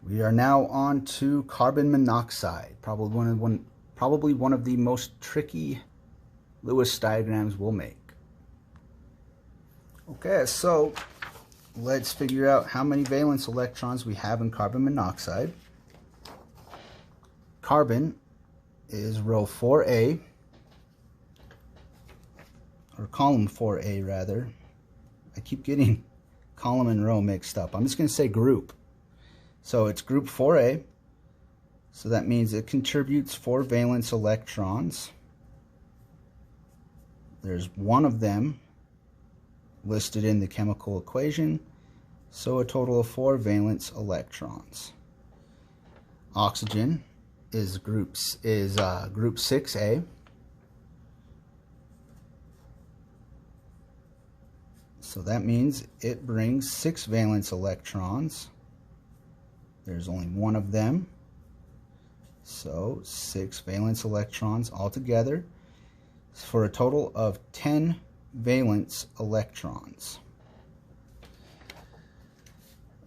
We are now on to carbon monoxide, probably one of the most tricky Lewis diagrams we'll make. Okay, so let's figure out how many valence electrons we have in carbon monoxide. Carbon is row 4A, or column 4A rather. I keep getting column and row mixed up. I'm just going to say group. So it's group 4A, so that means it contributes 4 valence electrons. There's one of them listed in the chemical equation, so a total of 4 valence electrons. Oxygen is group 6A. So that means it brings 6 valence electrons. There's only one of them, so 6 valence electrons altogether for a total of 10 valence electrons.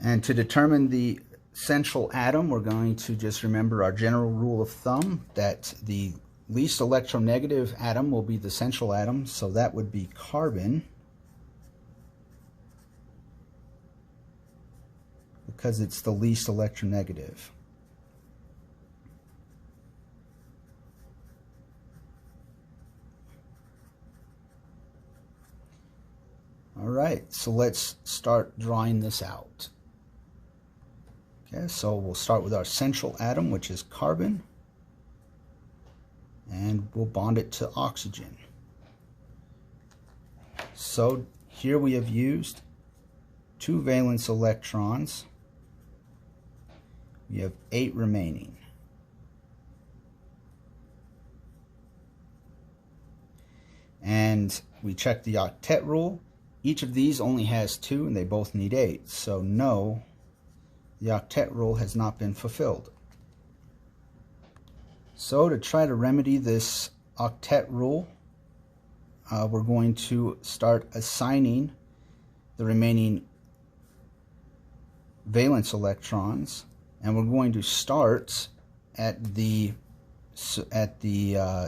And to determine the central atom, we're going to just remember our general rule of thumb that the least electronegative atom will be the central atom, so that would be carbon, because it's the least electronegative. All right, so let's start drawing this out. Okay, so we'll start with our central atom, which is carbon, and we'll bond it to oxygen. So here we have used 2 valence electrons. We have 8 remaining. And we check the octet rule. Each of these only has 2 and they both need 8. So no, the octet rule has not been fulfilled. So to try to remedy this octet rule, we're going to start assigning the remaining valence electrons, and we're going to start at the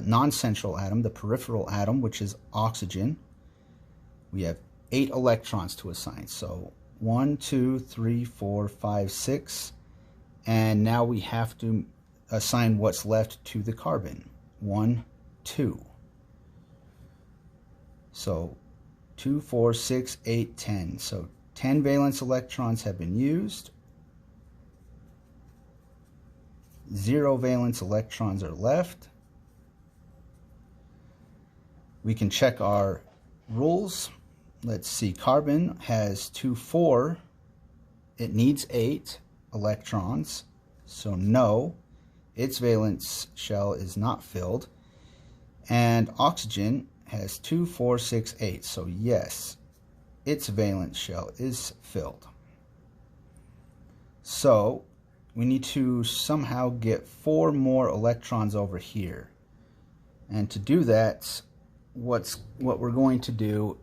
non-central atom, the peripheral atom, which is oxygen. We have 8 electrons to assign, so 1, 2, 3, 4, 5, 6, and now we have to assign what's left to the carbon. 1, 2. So 2, 4, 6, 8, 10. So 10 valence electrons have been used. 0 valence electrons are left. We can check our rules. Let's see, carbon has 2, 4. It needs 8 electrons, so no, its valence shell is not filled. And oxygen has 2, 4, 6, 8, so yes, its valence shell is filled. So we need to somehow get 4 more electrons over here. And to do that, what we're going to do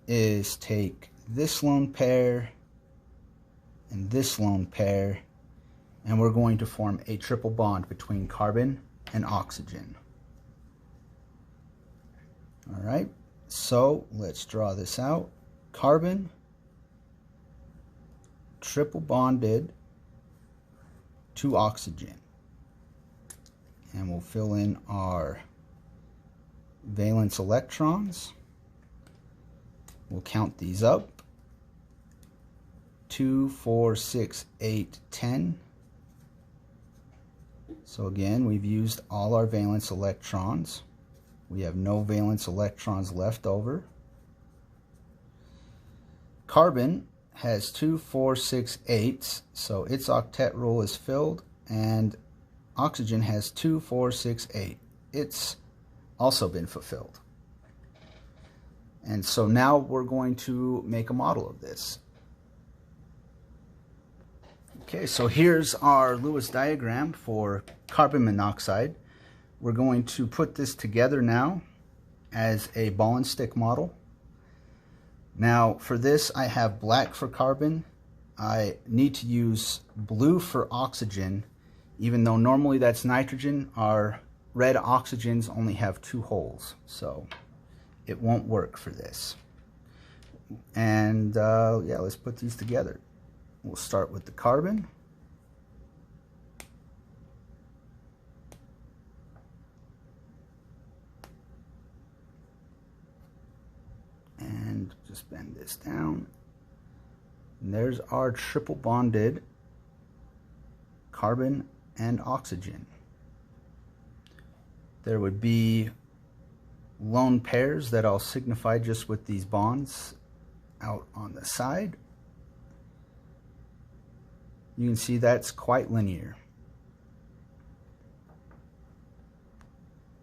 is take this lone pair and this lone pair, and we're going to form a triple bond between carbon and oxygen. All right, so let's draw this out. Carbon, triple bonded to oxygen, and we'll fill in our valence electrons. We'll count these up. 2, 4, 6, 8, 10. So again, we've used all our valence electrons. We have no valence electrons left over. Carbon has 2, 4, 6, 8, so its octet rule is filled, and oxygen has 2, 4, 6, 8. It's also been fulfilled. And so now we're going to make a model of this. Okay, so here's our Lewis diagram for carbon monoxide. We're going to put this together now as a ball and stick model. Now for this, I have black for carbon I need to use blue for oxygen, even though normally that's nitrogen. Our red oxygens only have 2 holes, so it won't work for this. And yeah, let's put these together. We'll start with the carbon. And just bend this down. And there's our triple bonded carbon and oxygen. There would be lone pairs that I'll signify just with these bonds out on the side. You can see that's quite linear.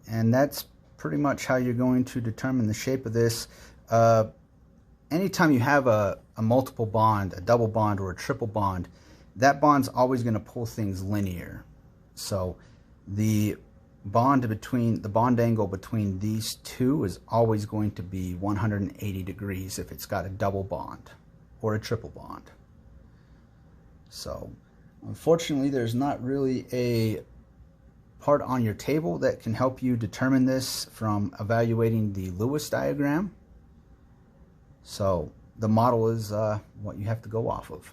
And that's pretty much how you're going to determine the shape of this. Anytime you have a multiple bond, a double bond or a triple bond, that bond's always going to pull things linear. So the bond angle between these two is always going to be 180 degrees if it's got a double bond or a triple bond. So unfortunately, there's not really a part on your table that can help you determine this from evaluating the Lewis diagram. So the model is what you have to go off of.